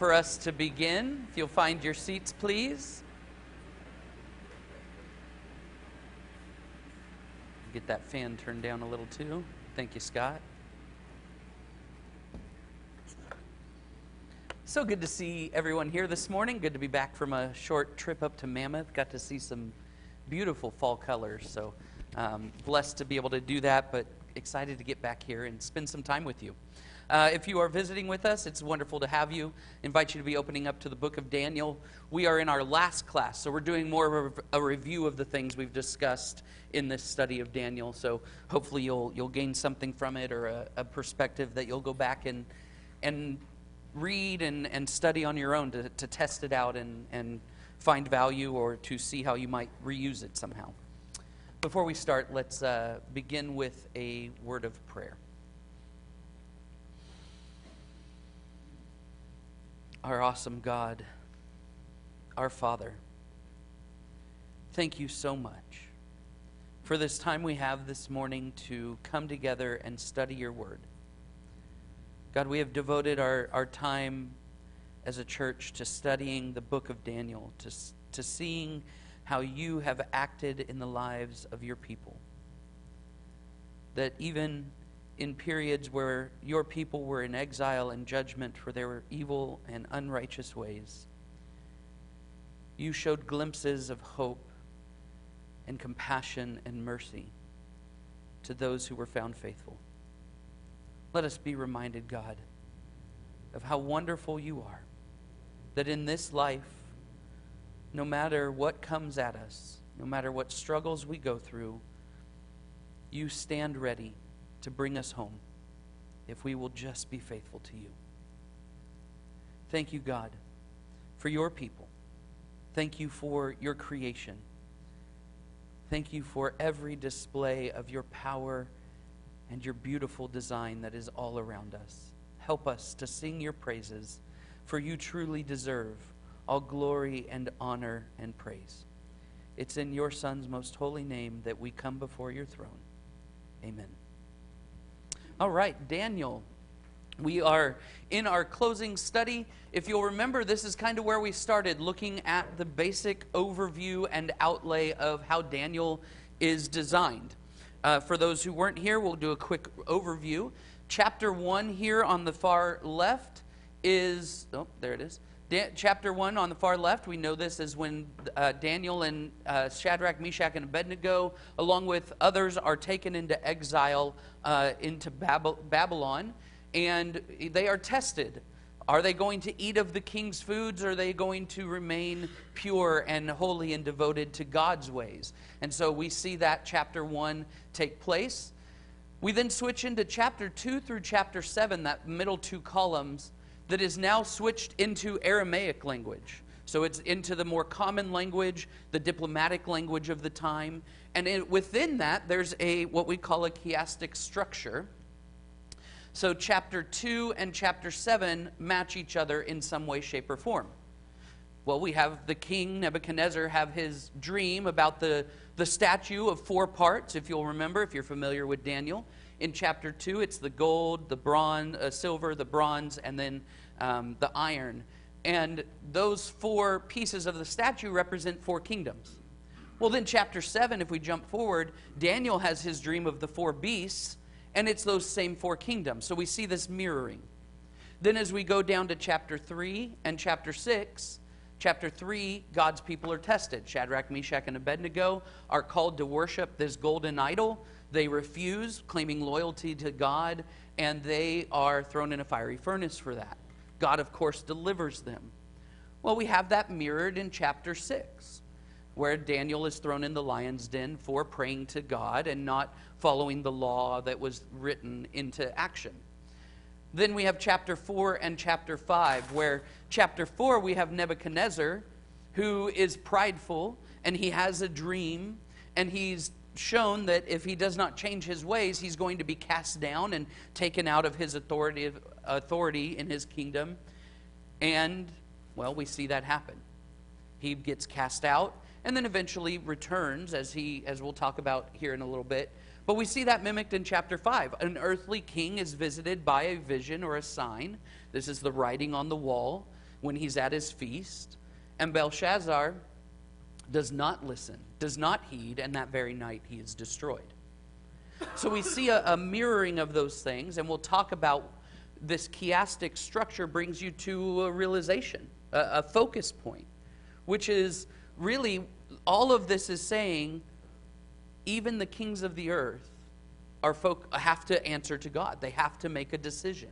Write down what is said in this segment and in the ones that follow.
For us to begin, if you'll find your seats, please. Get that fan turned down a little too. Thank you, Scott. So good to see everyone here this morning. Good to be back from a short trip up to Mammoth. Got to see some beautiful fall colors. So blessed to be able to do that, but excited to get back here and spend some time with you. If you are visiting with us, it's wonderful to have you. Invite you to be opening up to the book of Daniel. We are in our last class, so we're doing more of a review of the things we've discussed in this study of Daniel. So hopefully you'll gain something from it, or a perspective that you'll go back and read and study on your own to test it out and find value, or to see how you might reuse it somehow. Before we start, let's begin with a word of prayer. Our awesome God, our Father, thank you so much for this time we have this morning to come together and study your word. God, we have devoted our time as a church to studying the book of Daniel, to seeing how you have acted in the lives of your people. That even in periods where your people were in exile and judgment for their evil and unrighteous ways, you showed glimpses of hope and compassion and mercy to those who were found faithful. Let us be reminded, God, of how wonderful you are, that in this life, no matter what comes at us, no matter what struggles we go through, you stand ready to bring us home if we will just be faithful to you. Thank you, God, for your people. Thank you for your creation. Thank you for every display of your power and your beautiful design that is all around us. Help us to sing your praises, for you truly deserve all glory and honor and praise. It's in your Son's most holy name that we come before your throne. Amen. All right, Daniel. We are in our closing study. If you'll remember, this is kind of where we started, looking at the basic overview and outlay of how Daniel is designed. For those who weren't here, we'll do a quick overview. Chapter 1 here on the far left is, oh, there it is. Chapter 1 on the far left, we know this is when Daniel and Shadrach, Meshach, and Abednego, along with others, are taken into exile into Babylon, and they are tested. Are they going to eat of the king's foods, or are they going to remain pure and holy and devoted to God's ways? And so we see that chapter 1 take place. We then switch into chapter 2 through chapter 7, that middle two columns, that is now switched into Aramaic language. So it's into the more common language, the diplomatic language of the time. And within that, there's what we call a chiastic structure. So chapter 2 and chapter 7 match each other in some way, shape, or form. Well, we have the king, Nebuchadnezzar, have his dream about the statue of 4 parts, if you'll remember, if you're familiar with Daniel. In chapter 2, it's the gold, the bronze, silver, the bronze, and then the iron. And those 4 pieces of the statue represent 4 kingdoms. Well, then chapter 7, if we jump forward, Daniel has his dream of the 4 beasts, and it's those same 4 kingdoms. So we see this mirroring. Then as we go down to chapter 3 and chapter 6, chapter 3, God's people are tested. Shadrach, Meshach, and Abednego are called to worship this golden idol. They refuse, claiming loyalty to God, and they are thrown in a fiery furnace for that. God, of course, delivers them. Well, we have that mirrored in chapter 6, where Daniel is thrown in the lion's den for praying to God and not following the law that was written into action. Then we have chapter 4 and chapter 5, where chapter 4 we have Nebuchadnezzar, who is prideful, and he has a dream, and he's shown that if he does not change his ways, he's going to be cast down and taken out of his authority in his kingdom. And, well, we see that happen. He gets cast out and then eventually returns, as we'll talk about here in a little bit. But we see that mimicked in chapter 5. An earthly king is visited by a vision or a sign. This is the writing on the wall. when he's at his feast, and Belshazzar does not listen, does not heed, and that very night he is destroyed. So we see a mirroring of those things, and we'll talk about this chiastic structure brings you to a realization, a focus point, which is really all of this is saying even the kings of the earth have to answer to God. They have to make a decision.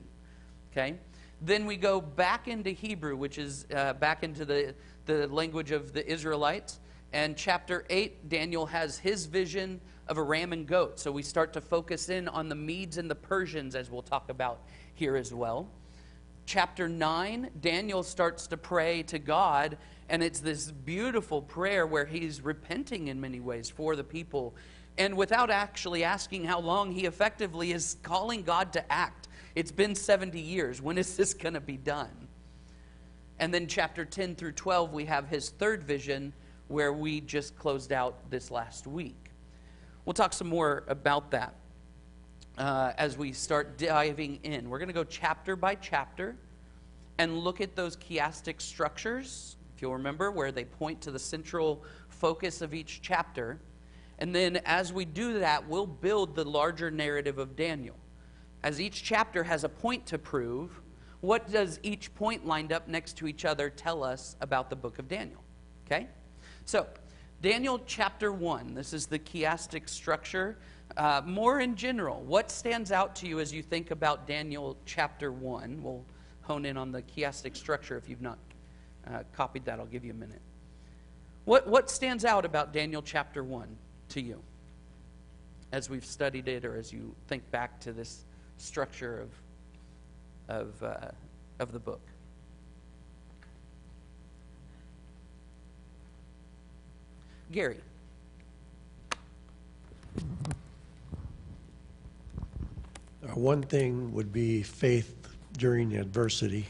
Okay? Then we go back into Hebrew, which is back into the language of the Israelites. And chapter 8, Daniel has his vision of a ram and goat. So we start to focus in on the Medes and the Persians, as we'll talk about here as well. Chapter 9, Daniel starts to pray to God, and it's this beautiful prayer where he's repenting in many ways for the people. And without actually asking how long, he effectively is calling God to act. It's been 70 years. When is this going to be done? And then chapter 10 through 12, we have his third vision, where we just closed out this last week. We'll talk some more about that as we start diving in. We're going to go chapter by chapter and look at those chiastic structures, if you'll remember, where they point to the central focus of each chapter. And then as we do that, we'll build the larger narrative of Daniel. As each chapter has a point to prove, what does each point lined up next to each other tell us about the book of Daniel? Okay? So, Daniel chapter 1, this is the chiastic structure. More in general, what stands out to you as you think about Daniel chapter 1? We'll hone in on the chiastic structure. If you've not copied that, I'll give you a minute. What stands out about Daniel chapter 1 to you as we've studied it, or as you think back to this structure of the book? Gary. One thing would be faith during adversity.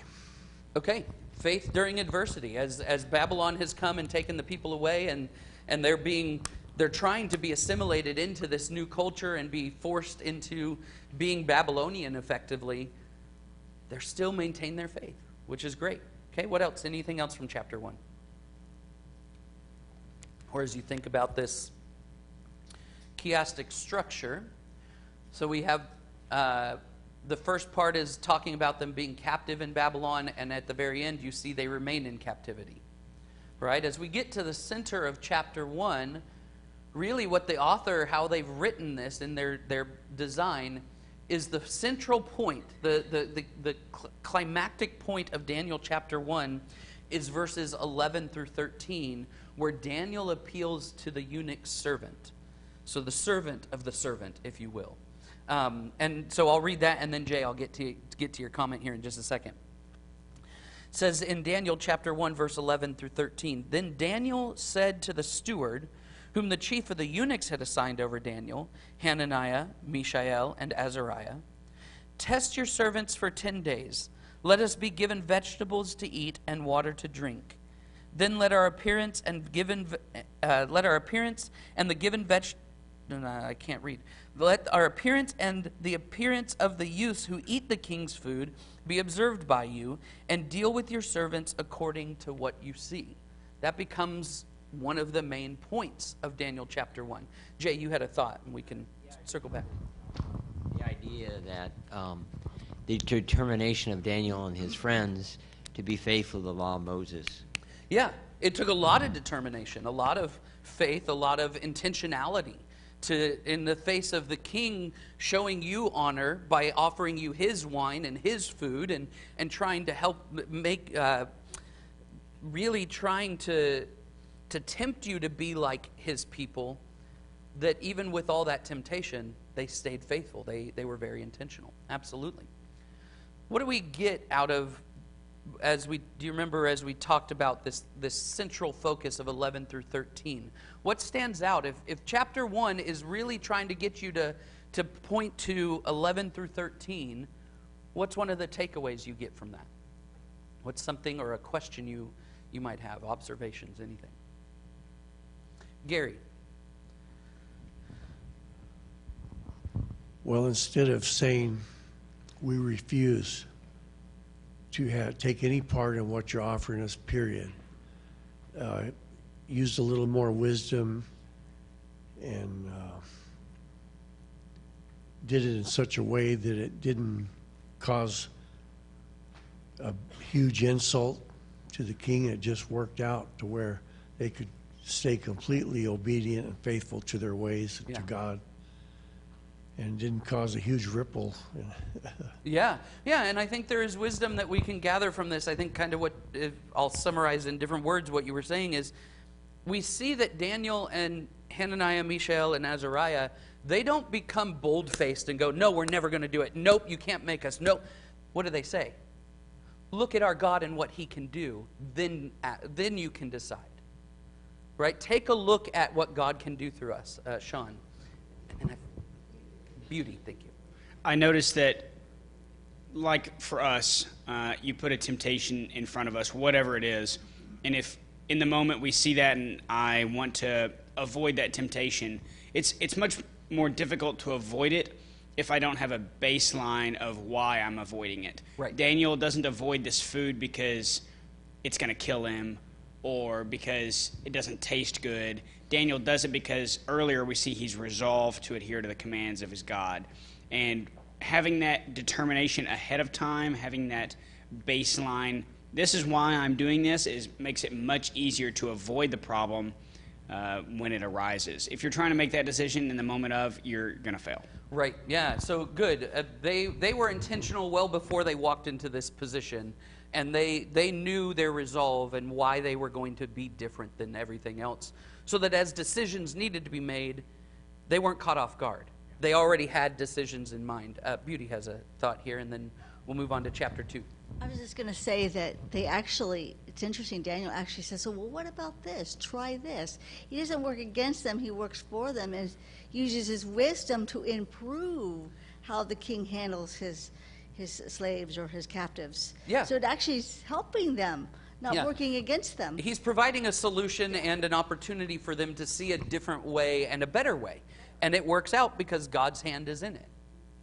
Okay, faith during adversity. As Babylon has come and taken the people away, and they're trying to be assimilated into this new culture and be forced into being Babylonian effectively, they're still maintain their faith, which is great. Okay, what else? Anything else from chapter 1? Or as you think about this chiastic structure, so we have the first part is talking about them being captive in Babylon, and at the very end you see they remain in captivity. Right? As we get to the center of chapter 1, really what the author, how they've written this in their design, is the central point, the climactic point of Daniel chapter 1 is verses 11 through 13, where Daniel appeals to the eunuch's servant. So the servant of the servant, if you will. And so I'll read that, and then Jay, I'll get to your comment here in just a second. It says in Daniel chapter 1, verse 11 through 13, "Then Daniel said to the steward, whom the chief of the eunuchs had assigned over Daniel, Hananiah, Mishael, and Azariah, 'Test your servants for 10 days. Let us be given vegetables to eat and water to drink. Then let our appearance and the given Let our appearance and the appearance of the youths who eat the king's food be observed by you, and deal with your servants according to what you see.'" That becomes one of the main points of Daniel chapter 1. Jay, you had a thought, and we can circle back. The idea that the determination of Daniel and his friends to be faithful to the law of Moses. Yeah, it took a lot of determination, a lot of faith, a lot of intentionality in the face of the king showing you honor by offering you his wine and his food, and trying to help make, really trying to tempt you to be like his people, that even with all that temptation, they stayed faithful. They were very intentional. Absolutely. What do we get out of, do you remember as we talked about this central focus of 11 through 13? What stands out? If chapter 1 is really trying to get you to point to 11 through 13, what's one of the takeaways you get from that? What's something or a question you might have, observations, anything? Gary. Well, instead of saying we refuse, to take any part in what you're offering us, period. Used a little more wisdom and did it in such a way that it didn't cause a huge insult to the king. It just worked out to where they could stay completely obedient and faithful to their ways and to God, and didn't cause a huge ripple. Yeah, and I think there is wisdom that we can gather from this. I think kind of what, if I'll summarize in different words what you were saying is, we see that Daniel and Hananiah, Mishael, and Azariah, they don't become bold-faced and go, no, we're never going to do it. Nope, you can't make us. Nope. What do they say? Look at our God and what he can do. Then you can decide. Right? Take a look at what God can do through us. Sean. Beauty, thank you. I noticed that, like for us, you put a temptation in front of us, whatever it is, and if in the moment we see that and I want to avoid that temptation, it's much more difficult to avoid it if I don't have a baseline of why I'm avoiding it. Right. Daniel doesn't avoid this food because it's going to kill him or because it doesn't taste good. Daniel does it because earlier we see he's resolved to adhere to the commands of his God. And having that determination ahead of time, having that baseline, this is why I'm doing this, makes it much easier to avoid the problem when it arises. If you're trying to make that decision in the moment of, you're going to fail. Right, yeah, so good. They were intentional well before they walked into this position, and they knew their resolve and why they were going to be different than everything else, so that as decisions needed to be made, they weren't caught off guard. They already had decisions in mind. Beauty has a thought here, and then we'll move on to chapter 2. I was just going to say that they actually, it's interesting, Daniel actually says, so, well, what about this? Try this. He doesn't work against them, he works for them and uses his wisdom to improve how the king handles his slaves or his captives. Yeah. So it actually is helping them, not working against them. He's providing a solution and an opportunity for them to see a different way and a better way. And it works out because God's hand is in it.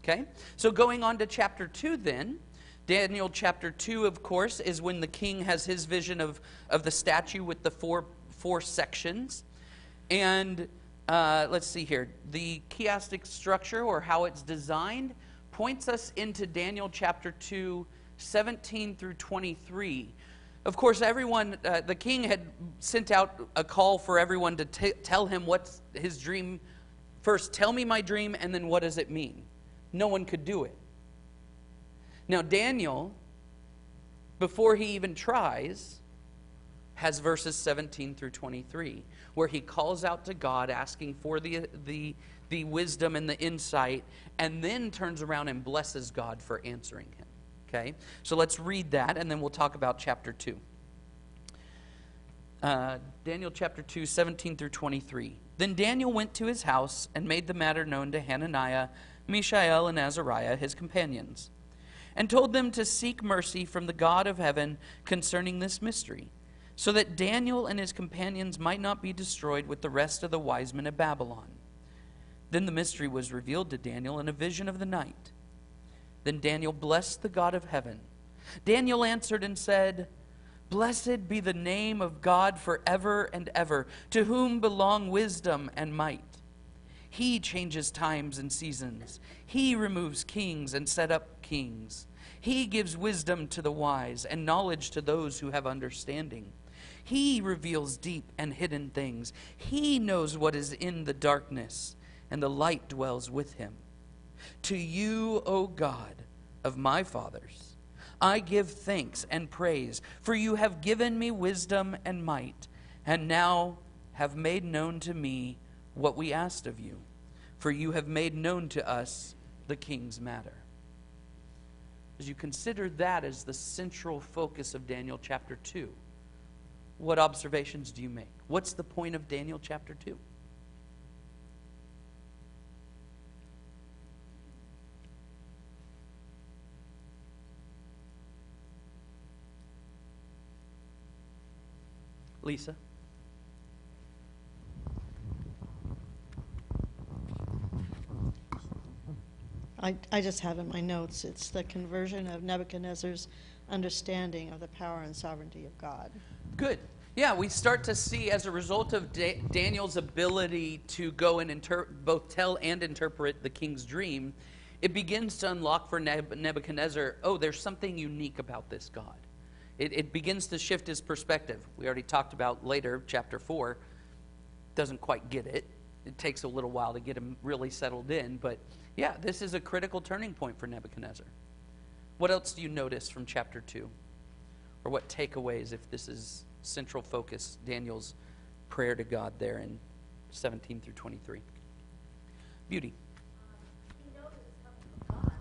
Okay? So going on to chapter 2 then, Daniel chapter 2, of course, is when the king has his vision of the statue with the four sections. And let's see here. The chiastic structure, or how it's designed, points us into Daniel chapter 2, 17 through 23. Of course, everyone, the king had sent out a call for everyone to tell him what's his dream. First, tell me my dream, and then what does it mean? No one could do it. Now, Daniel, before he even tries, has verses 17 through 23, where he calls out to God, asking for the wisdom and the insight, and then turns around and blesses God for answering him. Okay? So let's read that, and then we'll talk about chapter 2. Daniel chapter 2, 17 through 23. Then Daniel went to his house and made the matter known to Hananiah, Mishael, and Azariah, his companions, and told them to seek mercy from the God of heaven concerning this mystery, so that Daniel and his companions might not be destroyed with the rest of the wise men of Babylon. Then the mystery was revealed to Daniel in a vision of the night. Then Daniel blessed the God of heaven. Daniel answered and said, Blessed be the name of God forever and ever, to whom belong wisdom and might. He changes times and seasons. He removes kings and set up kings. He gives wisdom to the wise and knowledge to those who have understanding. He reveals deep and hidden things. He knows what is in the darkness, and the light dwells with him. To you, O God of my fathers, I give thanks and praise, for you have given me wisdom and might, and now have made known to me what we asked of you, for you have made known to us the king's matter. As you consider that as the central focus of Daniel chapter 2, what observations do you make? What's the point of Daniel chapter 2? Lisa? I just have in my notes, it's the conversion of Nebuchadnezzar's understanding of the power and sovereignty of God. Good. Yeah, we start to see, as a result of Daniel's ability to go and both tell and interpret the king's dream, it begins to unlock for Nebuchadnezzar, oh, there's something unique about this God. It begins to shift his perspective. We already talked about later, chapter 4, doesn't quite get it. It takes a little while to get him really settled in. But yeah, this is a critical turning point for Nebuchadnezzar. What else do you notice from chapter 2? Or what takeaways, if this is central focus, Daniel's prayer to God there in 17 through 23? Beauty. He knows it's coming from God.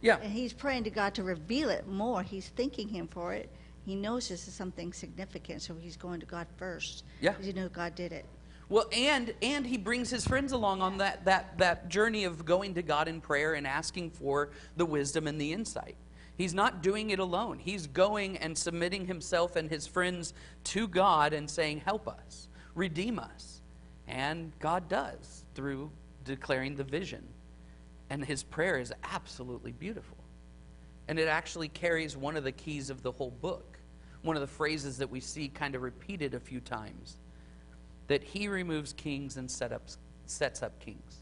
Yeah. And he's praying to God to reveal it more. He's thanking him for it. He knows this is something significant, so he's going to God first. Yeah. Because he knows God did it. Well, and he brings his friends along on that journey of going to God in prayer and asking for the wisdom and the insight. He's not doing it alone. He's going and submitting himself and his friends to God and saying, help us, redeem us. And God does through declaring the vision. And his prayer is absolutely beautiful. And it actually carries one of the keys of the whole book. One of the phrases that we see kind of repeated a few times. That he removes kings and sets up kings.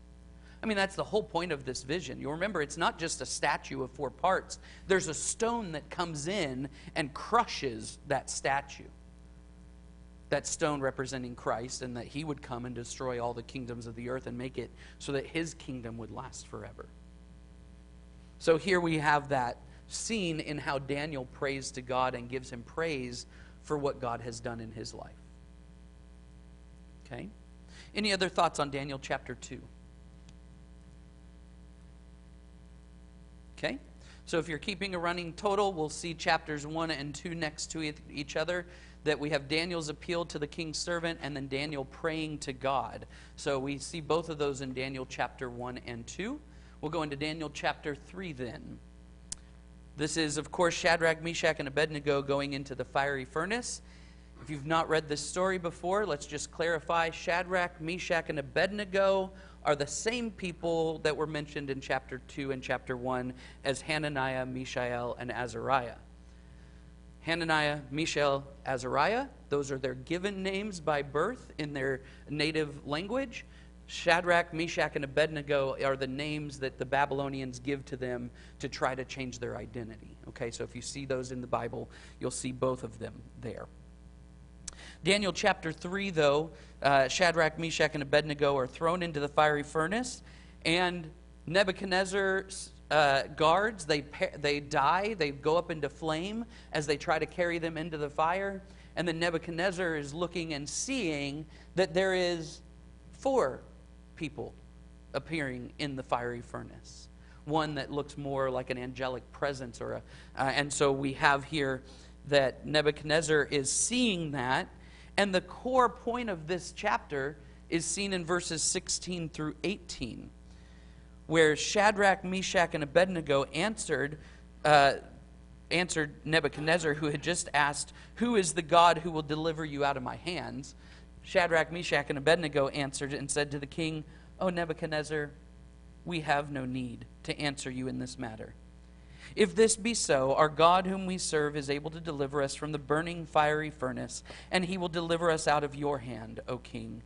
I mean, that's the whole point of this vision. You'll remember, it's not just a statue of 4 parts. There's a stone that comes in and crushes that statue. That stone representing Christ, and that he would come and destroy all the kingdoms of the earth and make it so that his kingdom would last forever. So here we have that scene in how Daniel prays to God and gives him praise for what God has done in his life. Okay? Any other thoughts on Daniel chapter 2? Okay? So if you're keeping a running total, we'll see chapters 1 and 2 next to each other, that we have Daniel's appeal to the king's servant and then Daniel praying to God. So we see both of those in Daniel chapter 1 and 2. We'll go into Daniel chapter 3 then. This is, of course, Shadrach, Meshach, and Abednego going into the fiery furnace. If you've not read this story before, let's just clarify. Shadrach, Meshach, and Abednego are the same people that were mentioned in chapter 2 and chapter 1 as Hananiah, Mishael, and Azariah. Hananiah, Mishael, Azariah, those are their given names by birth in their native language. Shadrach, Meshach, and Abednego are the names that the Babylonians give to them to try to change their identity. Okay, so if you see those in the Bible, you'll see both of them there. Daniel chapter 3, though, Shadrach, Meshach, and Abednego are thrown into the fiery furnace, and Nebuchadnezzar's guards, they die, they go up into flame as they try to carry them into the fire, and then Nebuchadnezzar is looking and seeing that there is 4 people appearing in the fiery furnace. One that looks more like an angelic presence, and so we have here that Nebuchadnezzar is seeing that. And the core point of this chapter is seen in verses 16 through 18, where Shadrach, Meshach, and Abednego answered Nebuchadnezzar, who had just asked, "Who is the God who will deliver you out of my hands?" Shadrach, Meshach, and Abednego answered and said to the king, "O Nebuchadnezzar, we have no need to answer you in this matter. If this be so, our God whom we serve is able to deliver us from the burning fiery furnace, and he will deliver us out of your hand, O king.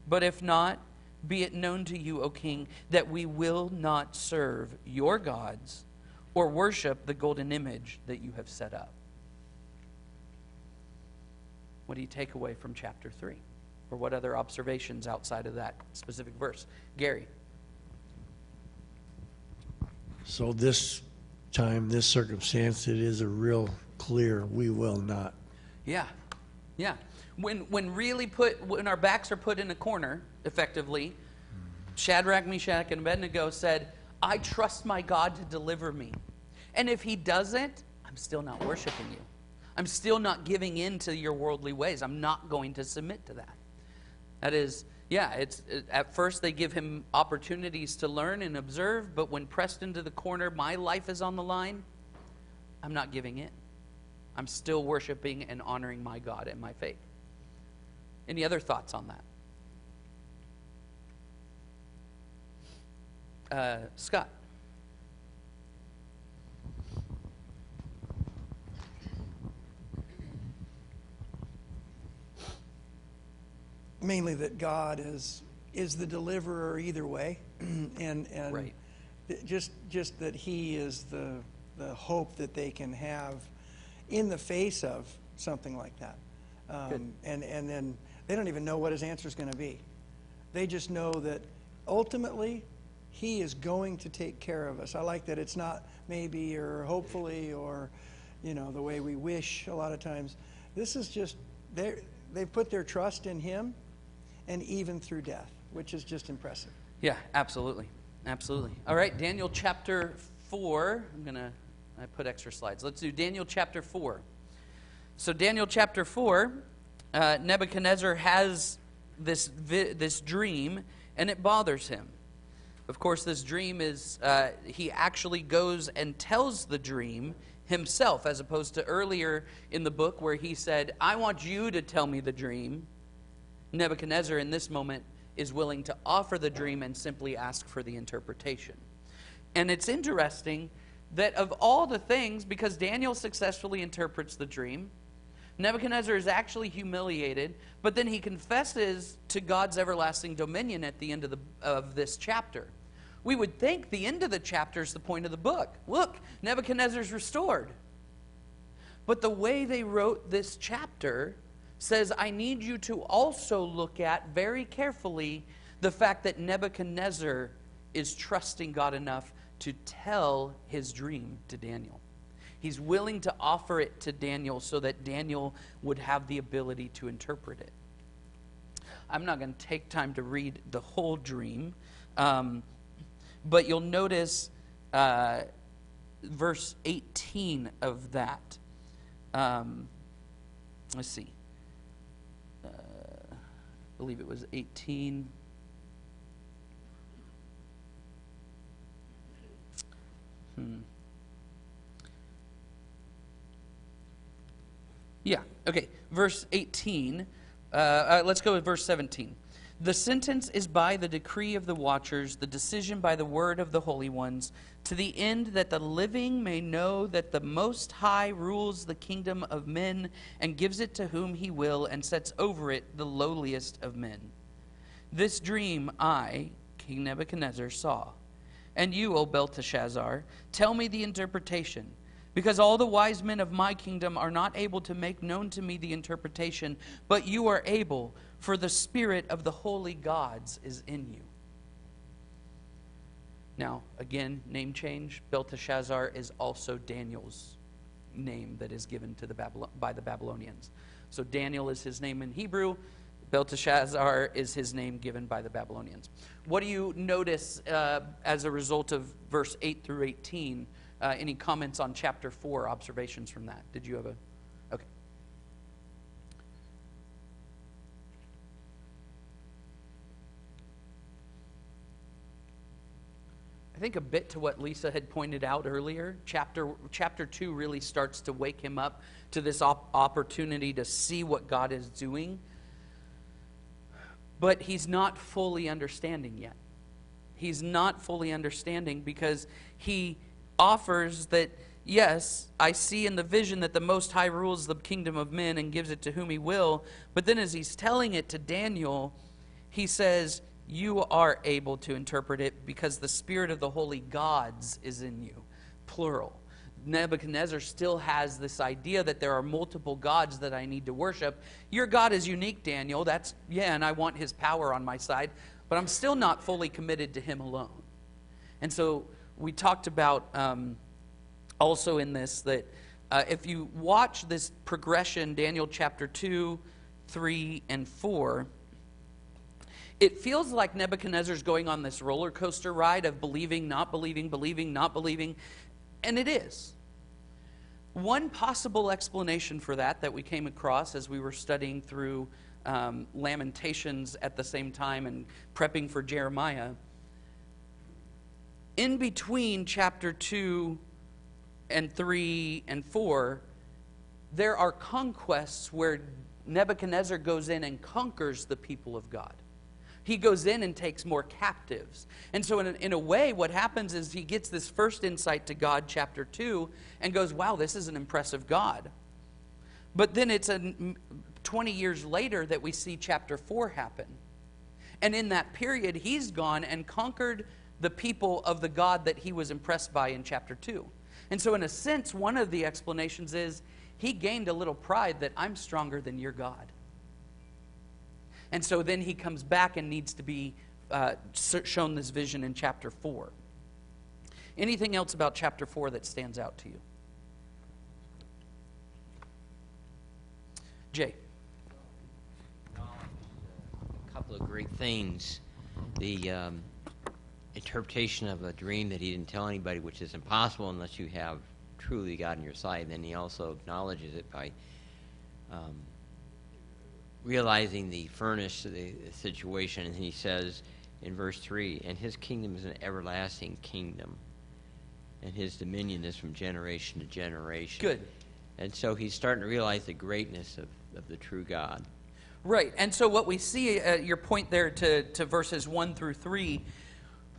But if not, be it known to you, O king, that we will not serve your gods or worship the golden image that you have set up." What do you take away from chapter 3? Or what other observations outside of that specific verse? Gary? So this time, this circumstance, it is a real clear, we will not. Yeah. When our backs are put in a corner, effectively, Shadrach, Meshach, and Abednego said, "I trust my God to deliver me. And if he doesn't, I'm still not worshiping you. I'm still not giving in to your worldly ways. I'm not going to submit to that." That is, at first they give him opportunities to learn and observe, but when pressed into the corner, my life is on the line, I'm not giving in. I'm still worshiping and honoring my God and my faith. Any other thoughts on that? Scott? mainly that God is the deliverer either way, and Right. just that He is the hope that they can have in the face of something like that. And then they don't even know what His answer is going to be. They just know that ultimately He is going to take care of us. I like that it's not maybe or hopefully or, the way we wish a lot of times. This is just, they've put their trust in Him, and even through death, which is just impressive. Yeah, absolutely. Absolutely. All right, Daniel chapter 4. I put extra slides. Let's do Daniel chapter 4. So Daniel chapter 4, Nebuchadnezzar has this dream, and it bothers him. Of course, this dream is, he actually goes and tells the dream himself, as opposed to earlier in the book where he said, I want you to tell me the dream. Nebuchadnezzar in this moment is willing to offer the dream and simply ask for the interpretation. And it's interesting that of all the things, because Daniel successfully interprets the dream, Nebuchadnezzar is actually humiliated, but then he confesses to God's everlasting dominion at the end of this chapter. We would think the end of the chapter is the point of the book. Look, Nebuchadnezzar's restored. But the way they wrote this chapter says, I need you to also look at very carefully the fact that Nebuchadnezzar is trusting God enough to tell his dream to Daniel. He's willing to offer it to Daniel so that Daniel would have the ability to interpret it. I'm not going to take time to read the whole dream, but you'll notice verse 18 of that. Let's see. I believe it was 18. Yeah, okay. Verse 18. Let's go with verse 17. The sentence is by the decree of the watchers, the decision by the word of the holy ones, to the end that the living may know that the Most High rules the kingdom of men and gives it to whom He will and sets over it the lowliest of men. This dream I, King Nebuchadnezzar, saw. And you, O Belteshazzar, tell me the interpretation, because all the wise men of my kingdom are not able to make known to me the interpretation, but you are able, for the spirit of the holy gods is in you. Now, again, name change. Belteshazzar is also Daniel's name that is given to by the Babylonians. So Daniel is his name in Hebrew. Belteshazzar is his name given by the Babylonians. What do you notice as a result of verse 8 through 18? Any comments on chapter 4, observations from that? Did you have a... Okay. I think a bit to what Lisa had pointed out earlier. Chapter 2 really starts to wake him up to this opportunity to see what God is doing. But he's not fully understanding yet. He's not fully understanding because he offers that, yes, I see in the vision that the Most High rules the kingdom of men and gives it to whom He will. But then as he's telling it to Daniel, he says, you are able to interpret it because the spirit of the holy gods is in you, plural. Nebuchadnezzar still has this idea that there are multiple gods that I need to worship. Your God is unique, Daniel. And I want His power on my side, but I'm still not fully committed to Him alone. And so we talked about also in this that if you watch this progression, Daniel chapter 2, 3, and 4, it feels like Nebuchadnezzar's going on this roller coaster ride of believing, not believing, believing, not believing. And it is. One possible explanation for that we came across as we were studying through Lamentations at the same time and prepping for Jeremiah, in between chapter 2 and 3 and 4, there are conquests where Nebuchadnezzar goes in and conquers the people of God. He goes in and takes more captives. And so in a way, what happens is he gets this first insight to God, chapter 2, and goes, wow, this is an impressive God. But then it's 20 years later that we see chapter 4 happen. And in that period, he's gone and conquered the people of the God that he was impressed by in chapter 2. And so in a sense, one of the explanations is he gained a little pride that I'm stronger than your God. And so then he comes back and needs to be shown this vision in chapter 4. Anything else about chapter 4 that stands out to you? Jay. A couple of great things. The interpretation of a dream that he didn't tell anybody, which is impossible unless you have truly God on your side. And then he also acknowledges it by realizing the furnace of the situation. And he says in verse 3, and his kingdom is an everlasting kingdom, and his dominion is from generation to generation. Good. And so he's starting to realize the greatness of the true God. Right. And so what we see, your point there to verses 1 through 3,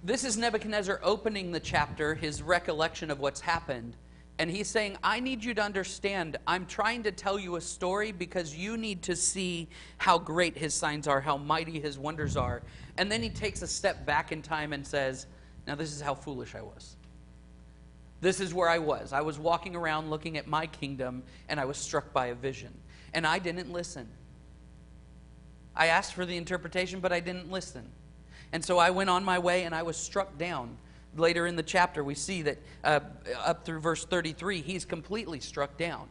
this is Nebuchadnezzar opening the chapter, his recollection of what's happened. And he's saying, I need you to understand, I'm trying to tell you a story because you need to see how great his signs are, how mighty his wonders are. And then he takes a step back in time and says, now this is how foolish I was. This is where I was. I was walking around looking at my kingdom, and I was struck by a vision. And I didn't listen. I asked for the interpretation, but I didn't listen. And so I went on my way, and I was struck down. Later in the chapter, we see that up through verse 33, he's completely struck down.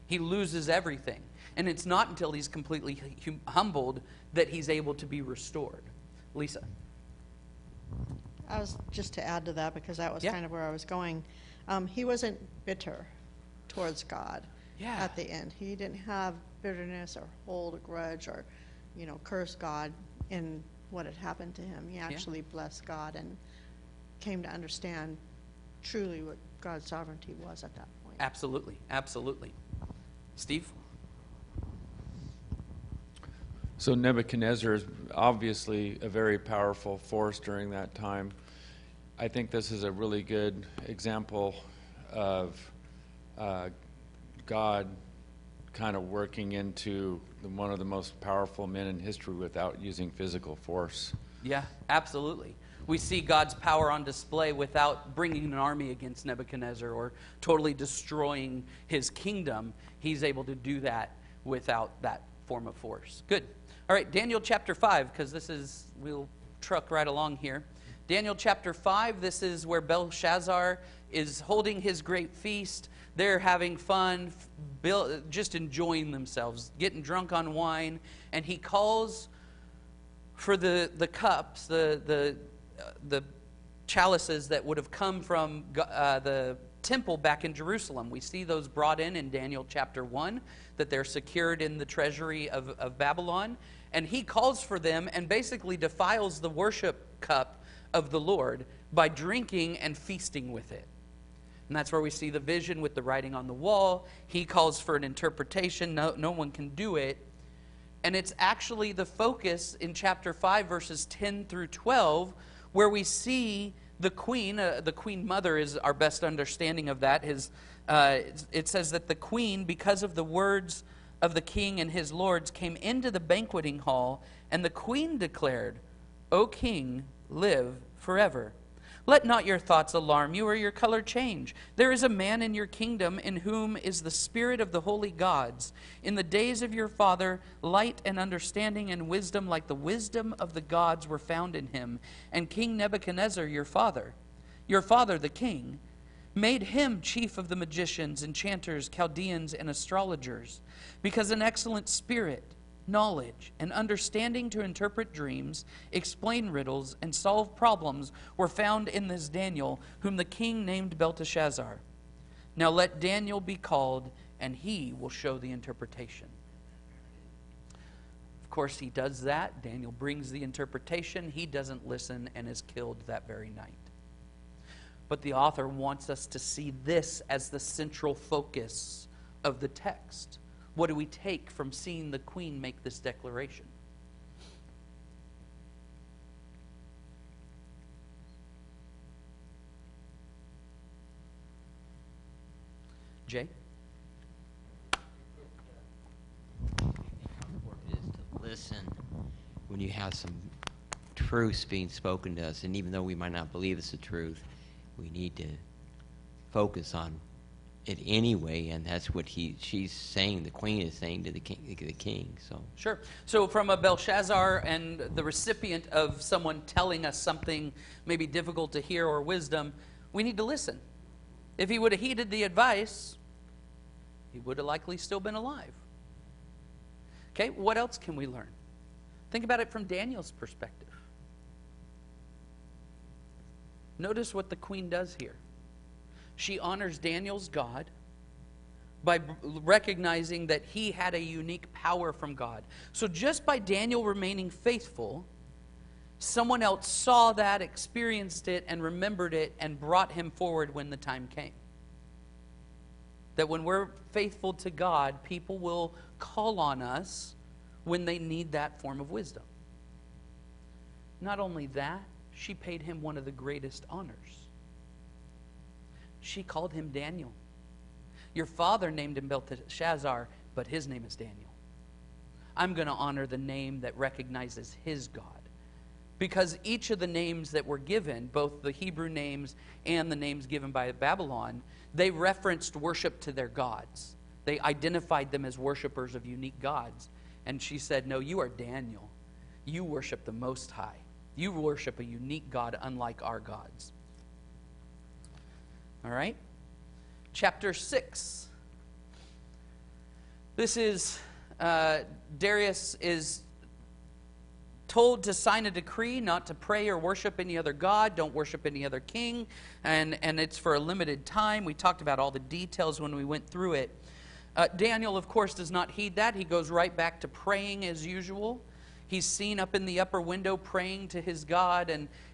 He loses everything. And it's not until he's completely humbled that he's able to be restored. Lisa. I was just to add to that, because that was Yeah. kind of where I was going. He wasn't bitter towards God at the end. He didn't have bitterness or hold a grudge or, curse God in what had happened to him. He actually blessed God and came to understand truly what God's sovereignty was at that point. Absolutely. Absolutely. Steve? So Nebuchadnezzar is obviously a very powerful force during that time. I think this is a really good example of God kind of working into one of the most powerful men in history without using physical force. Yeah, absolutely. We see God's power on display without bringing an army against Nebuchadnezzar or totally destroying his kingdom. He's able to do that without that form of force. Good. All right, Daniel chapter 5, because we'll truck right along here. Daniel chapter 5, this is where Belshazzar is holding his great feast. They're having fun, just enjoying themselves, getting drunk on wine. And he calls for the cups, the chalices that would have come from the temple back in Jerusalem. We see those brought in Daniel chapter 1, that they're secured in the treasury of Babylon. And he calls for them and basically defiles the worship cup of the Lord by drinking and feasting with it. And that's where we see the vision with the writing on the wall. He calls for an interpretation. No one can do it. And it's actually the focus in chapter 5, verses 10 through 12, where we see the queen mother is our best understanding of that. It says that the queen, because of the words of the king and his lords, came into the banqueting hall, and the queen declared, O king, live forever. Let not your thoughts alarm you or your color change. There is a man in your kingdom in whom is the spirit of the holy gods. In the days of your father, light and understanding and wisdom like the wisdom of the gods were found in him. And King Nebuchadnezzar, your father the king, made him chief of the magicians, enchanters, Chaldeans, and astrologers, because an excellent spirit, knowledge, and understanding to interpret dreams, explain riddles, and solve problems were found in this Daniel, whom the king named Belteshazzar. Now let Daniel be called, and he will show the interpretation. Of course, he does that. Daniel brings the interpretation. He doesn't listen and is killed that very night. But the author wants us to see this as the central focus of the text. What do we take from seeing the queen make this declaration? Jay? when you have some truths being spoken to us, and even though we might not believe it's the truth, we need to focus on it anyway, and that's what she's saying, the queen is saying to the king. So Sure. So from a Belshazzar and the recipient of someone telling us something maybe difficult to hear or wisdom, we need to listen. If he would have heeded the advice, he would have likely still been alive. Okay, what else can we learn? Think about it from Daniel's perspective. Notice what the queen does here. She honors Daniel's God by recognizing that he had a unique power from God. So just by Daniel remaining faithful, someone else saw that, experienced it, and remembered it, and brought him forward when the time came. That when we're faithful to God, people will call on us when they need that form of wisdom. Not only that, she paid him one of the greatest honors. She called him Daniel. Your father named him Belshazzar, but his name is Daniel. I'm going to honor the name that recognizes his God. Because each of the names that were given, both the Hebrew names and the names given by Babylon, they referenced worship to their gods. They identified them as worshipers of unique gods. And she said, no, you are Daniel. You worship the Most High. You worship a unique God unlike our gods. All right? Chapter 6. This is, Darius is told to sign a decree not to pray or worship any other god, don't worship any other king, and it's for a limited time. We talked about all the details when we went through it. Daniel, of course, does not heed that. He goes right back to praying as usual. He's seen up in the upper window praying to his God,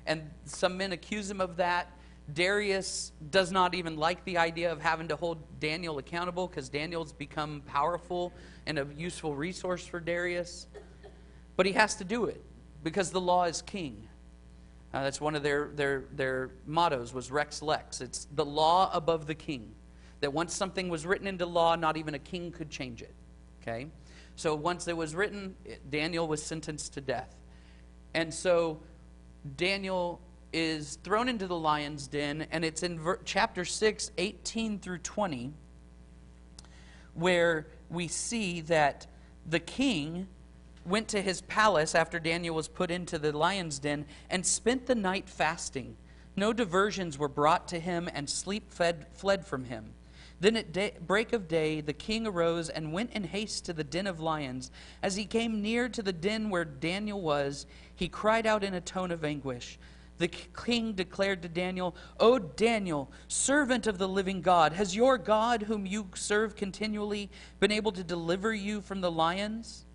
and some men accuse him of that. Darius does not even like the idea of having to hold Daniel accountable because Daniel's become powerful and a useful resource for Darius. But he has to do it because the law is king. That's one of their mottos was Rex Lex. It's the law above the king. That once something was written into law, not even a king could change it. Okay? So once it was written, Daniel was sentenced to death. And so Daniel is thrown into the lion's den, and it's in chapter 6, 18 through 20, where we see that the king went to his palace after Daniel was put into the lion's den and spent the night fasting. No diversions were brought to him, and sleep fled from him. Then at break of day, the king arose and went in haste to the den of lions. As he came near to the den where Daniel was, he cried out in a tone of anguish. The king declared to Daniel, "O Daniel, servant of the living God, has your God, whom you serve continually, been able to deliver you from the lions?"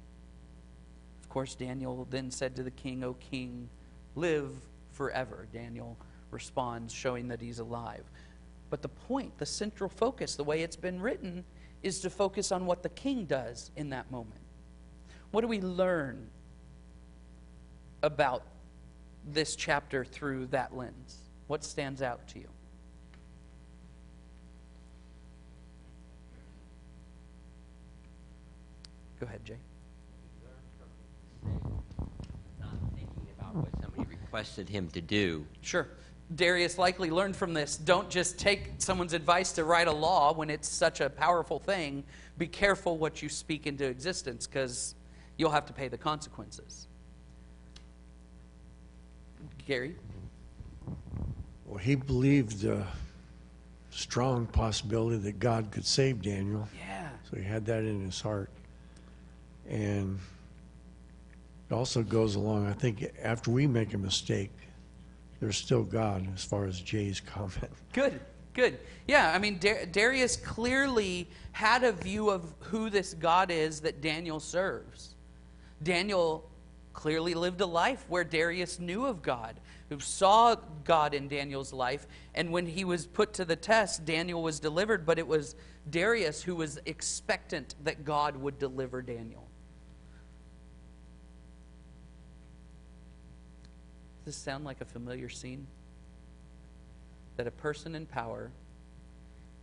Of course, Daniel then said to the king, "O king, live forever." Daniel responds, showing that he's alive. But the point, the central focus, the way it's been written, is to focus on what the king does in that moment. What do we learn about this chapter through that lens? What stands out to you? Go ahead, Jay. Not thinking about what somebody requested him to do. Sure. Darius likely learned from this. Don't just take someone's advice to write a law when it's such a powerful thing. Be careful what you speak into existence, because you'll have to pay the consequences. Gary? Well, he believed the strong possibility that God could save Daniel. Yeah. So he had that in his heart. And it also goes along, I think, after we make a mistake, there's still God, as far as Jay's comment. Good, good. Yeah, I mean, Darius clearly had a view of who this God is that Daniel serves. Daniel clearly lived a life where Darius knew of God, who saw God in Daniel's life, and when he was put to the test, Daniel was delivered, but it was Darius who was expectant that God would deliver Daniel. Does this sound like a familiar scene? That a person in power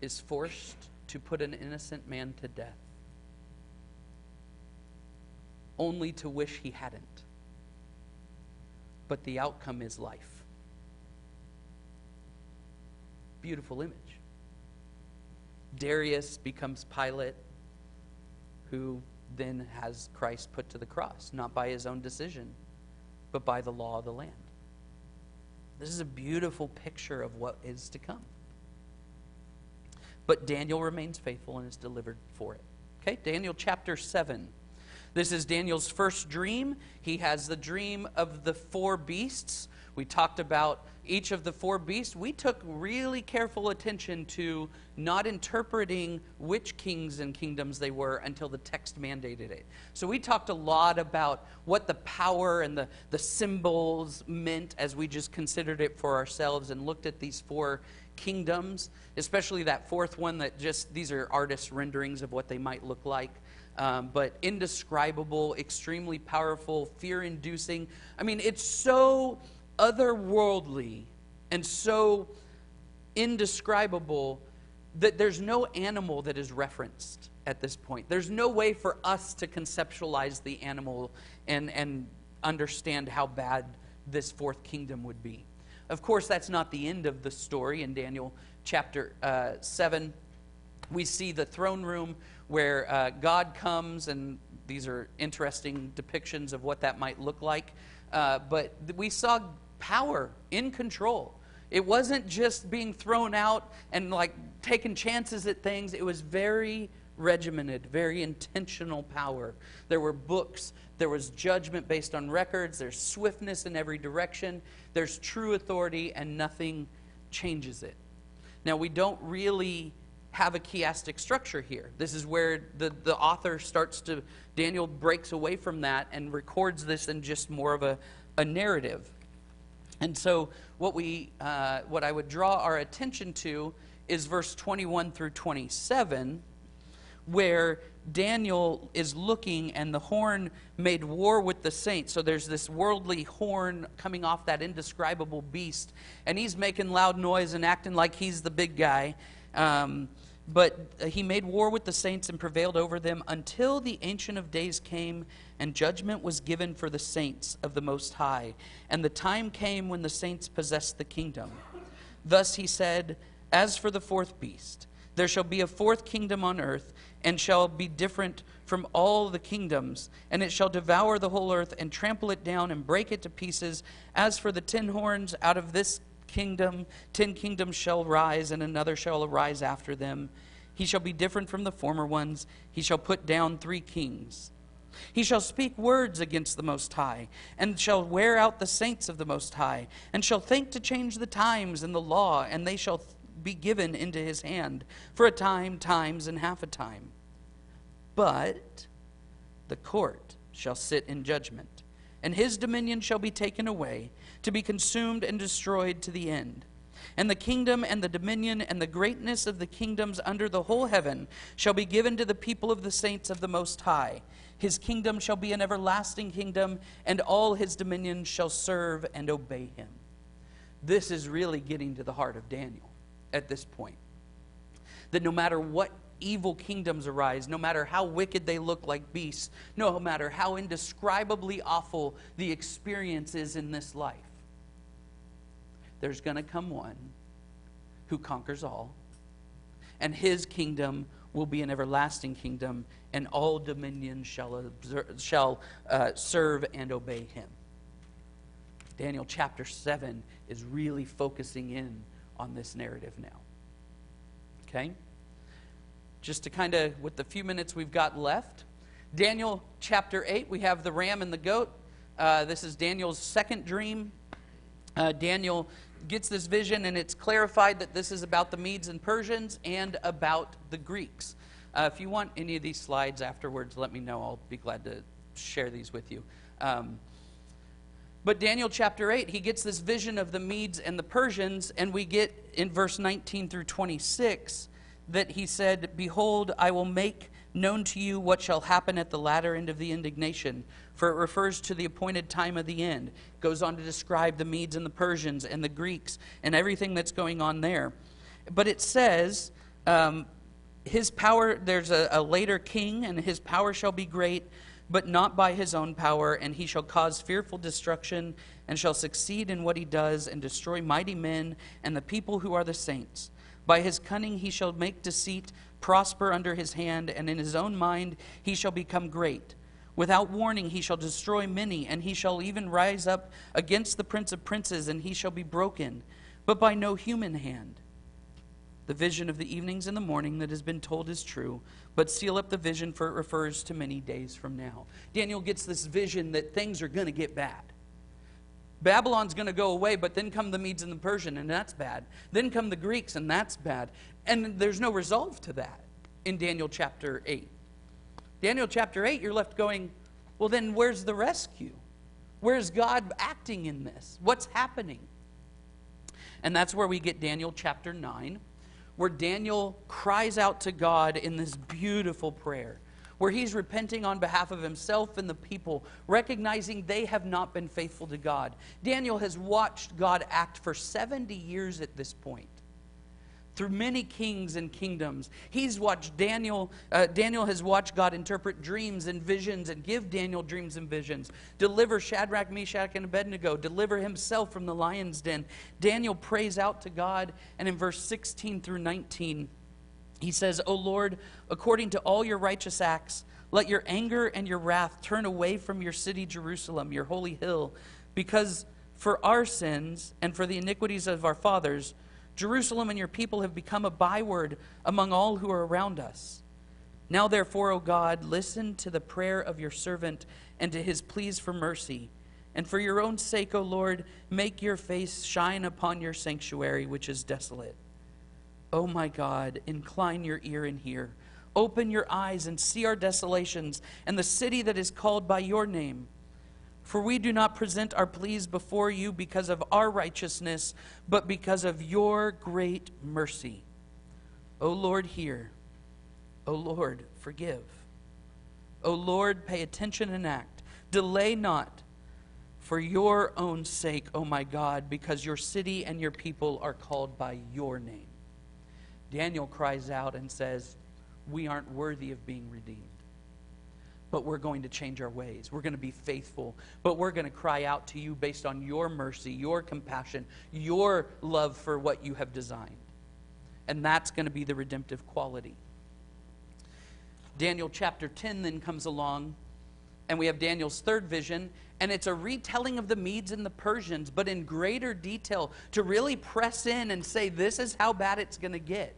is forced to put an innocent man to death, only to wish he hadn't. but the outcome is life. Beautiful image. Darius becomes Pilate, who then has Christ put to the cross, not by his own decision, but by the law of the land. This is a beautiful picture of what is to come. But Daniel remains faithful and is delivered for it. Okay, Daniel chapter 7. This is Daniel's first dream. He has the dream of the 4 beasts. We talked about each of the 4 beasts. We took really careful attention to not interpreting which kings and kingdoms they were until the text mandated it. So we talked a lot about what the power and the symbols meant as we just considered it for ourselves and looked at these 4 kingdoms, especially that 4th one that just, these are artist renderings of what they might look like. But indescribable, extremely powerful, fear-inducing. I mean, it's so otherworldly and so indescribable that there's no animal that is referenced at this point. There's no way for us to conceptualize the animal and understand how bad this 4th kingdom would be. Of course, that's not the end of the story. In Daniel chapter 7, we see the throne room where God comes, and these are interesting depictions of what that might look like. But we saw power in control. It wasn't just being thrown out and like taking chances at things. It was very regimented, very intentional power. There were books. There was judgment based on records. There's swiftness in every direction. There's true authority, and nothing changes it. Now, we don't really have a chiastic structure here. This is where the author starts to, Daniel breaks away from that and records this in just more of a narrative. And so what I would draw our attention to is verse 21 through 27, where Daniel is looking and the horn made war with the saints. So there's this worldly horn coming off that indescribable beast, and he's making loud noise and acting like he's the big guy. But he made war with the saints and prevailed over them until the Ancient of Days came, and judgment was given for the saints of the Most High. And the time came when the saints possessed the kingdom. Thus he said, as for the 4th beast, there shall be a 4th kingdom on earth, and shall be different from all the kingdoms, and it shall devour the whole earth, and trample it down, and break it to pieces. As for the 10 horns, out of this kingdom 10 kingdoms shall rise, and another shall arise after them. He shall be different from the former ones. He shall put down 3 kings. He shall speak words against the Most High, and shall wear out the saints of the Most High, and shall think to change the times and the law, and they shall be given into his hand for a time, times, and half a time. But the court shall sit in judgment, and his dominion shall be taken away, to be consumed and destroyed to the end. And the kingdom and the dominion and the greatness of the kingdoms under the whole heaven shall be given to the people of the saints of the Most High. His kingdom shall be an everlasting kingdom, and all his dominions shall serve and obey him. This is really getting to the heart of Daniel at this point. That no matter what evil kingdoms arise, no matter how wicked they look like beasts, no matter how indescribably awful the experience is in this life, there's going to come one who conquers all, and his kingdom will be an everlasting kingdom, and all dominions shall serve and obey him. Daniel chapter 7 is really focusing in on this narrative now. Okay? Just to kind of, with the few minutes we've got left, Daniel chapter 8, we have the ram and the goat. This is Daniel's second dream. Daniel gets this vision, and it's clarified that this is about the Medes and Persians and about the Greeks. If you want any of these slides afterwards, let me know. I'll be glad to share these with you. But Daniel chapter 8, he gets this vision of the Medes and the Persians, and we get in verse 19 through 26 that he said, behold, I will make known to you what shall happen at the latter end of the indignation, for it refers to the appointed time of the end. It goes on to describe the Medes and the Persians and the Greeks and everything that's going on there. But it says, his power, there's a later king, and his power shall be great, but not by his own power, and he shall cause fearful destruction, and shall succeed in what he does, and destroy mighty men and the people who are the saints. By his cunning he shall make deceit prosper under his hand, and in his own mind he shall become great. Without warning he shall destroy many, and he shall even rise up against the prince of princes, and he shall be broken, but by no human hand. The vision of the evenings and the morning that has been told is true, but seal up the vision, for it refers to many days from now. Daniel gets this vision that things are going to get bad. Babylon's going to go away, but then come the Medes and the Persian, and that's bad. Then come the Greeks, and that's bad. And there's no resolve to that in Daniel chapter 8. Daniel chapter 8, you're left going, well, then where's the rescue? Where's God acting in this? What's happening? And that's where we get Daniel chapter 9, where Daniel cries out to God in this beautiful prayer, where he's repenting on behalf of himself and the people, recognizing they have not been faithful to God. Daniel has watched God act for 70 years at this point, through many kings and kingdoms. He's watched Daniel has watched God interpret dreams and visions and give Daniel dreams and visions, deliver Shadrach, Meshach, and Abednego, deliver himself from the lion's den. Daniel prays out to God, and in verse 16 through 19, he says, O Lord, according to all your righteous acts, let your anger and your wrath turn away from your city Jerusalem, your holy hill, because for our sins and for the iniquities of our fathers, Jerusalem and your people have become a byword among all who are around us. Now therefore, O God, listen to the prayer of your servant and to his pleas for mercy. And for your own sake, O Lord, make your face shine upon your sanctuary, which is desolate. O my God, incline your ear and hear. Open your eyes and see our desolations and the city that is called by your name. For we do not present our pleas before you because of our righteousness, but because of your great mercy. O Lord, hear. O Lord, forgive. O Lord, pay attention and act. Delay not for your own sake, O my God, because your city and your people are called by your name. Daniel cries out and says, we aren't worthy of being redeemed, but we're going to change our ways. We're going to be faithful, but we're going to cry out to you based on your mercy, your compassion, your love for what you have designed. And that's going to be the redemptive quality. Daniel chapter 10 then comes along, and we have Daniel's third vision, and it's a retelling of the Medes and the Persians, but in greater detail, to really press in and say, this is how bad it's going to get.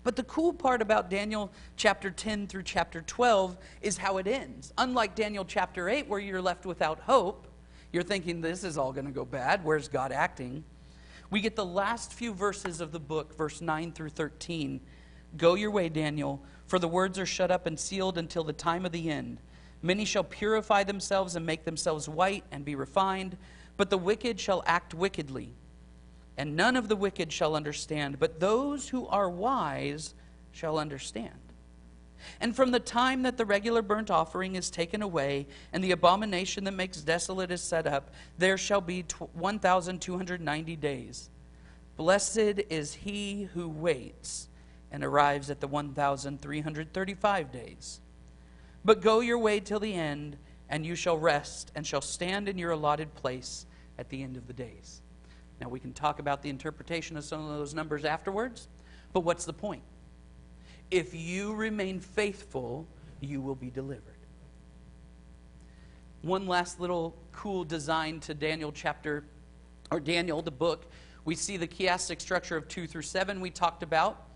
But the cool part about Daniel chapter 10 through chapter 12 is how it ends. Unlike Daniel chapter 8, where you're left without hope, you're thinking this is all going to go bad. Where's God acting? We get the last few verses of the book, verse 9 through 13. Go your way, Daniel, for the words are shut up and sealed until the time of the end. Many shall purify themselves and make themselves white and be refined, but the wicked shall act wickedly. And none of the wicked shall understand, but those who are wise shall understand. And from the time that the regular burnt offering is taken away, and the abomination that makes desolate is set up, there shall be 1,290 days. Blessed is he who waits and arrives at the 1,335 days. But go your way till the end, and you shall rest, and shall stand in your allotted place at the end of the days. Now, we can talk about the interpretation of some of those numbers afterwards, but what's the point? If you remain faithful, you will be delivered. One last little cool design to Daniel, the book. We see the chiastic structure of 2 through 7 we talked about.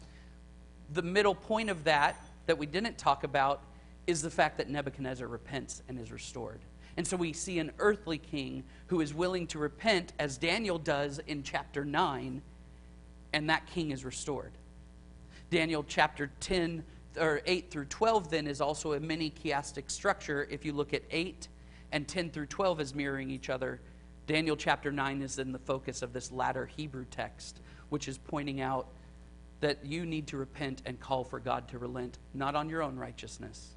The middle point of that we didn't talk about is the fact that Nebuchadnezzar repents and is restored. And so we see an earthly king who is willing to repent, as Daniel does in chapter 9, and that king is restored. Daniel chapter 8 through 12 then is also a mini chiastic structure. If you look at 8 and 10 through 12 as mirroring each other, Daniel chapter 9 is in the focus of this latter Hebrew text, which is pointing out that you need to repent and call for God to relent, not on your own righteousness,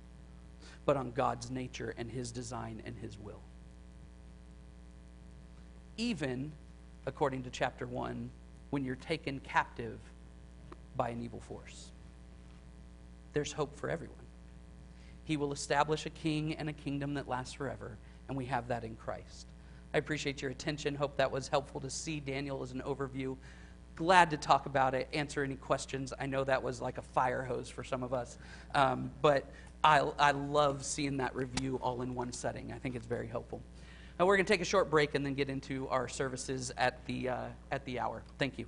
but on God's nature and his design and his will. Even, according to chapter 1, when you're taken captive by an evil force. There's hope for everyone. He will establish a king and a kingdom that lasts forever, and we have that in Christ. I appreciate your attention. Hope that was helpful to see Daniel as an overview. Glad to talk about it, answer any questions. I know that was like a fire hose for some of us, but I love seeing that review all in one setting. I think it's very helpful. Now we're going to take a short break and then get into our services at the hour. Thank you.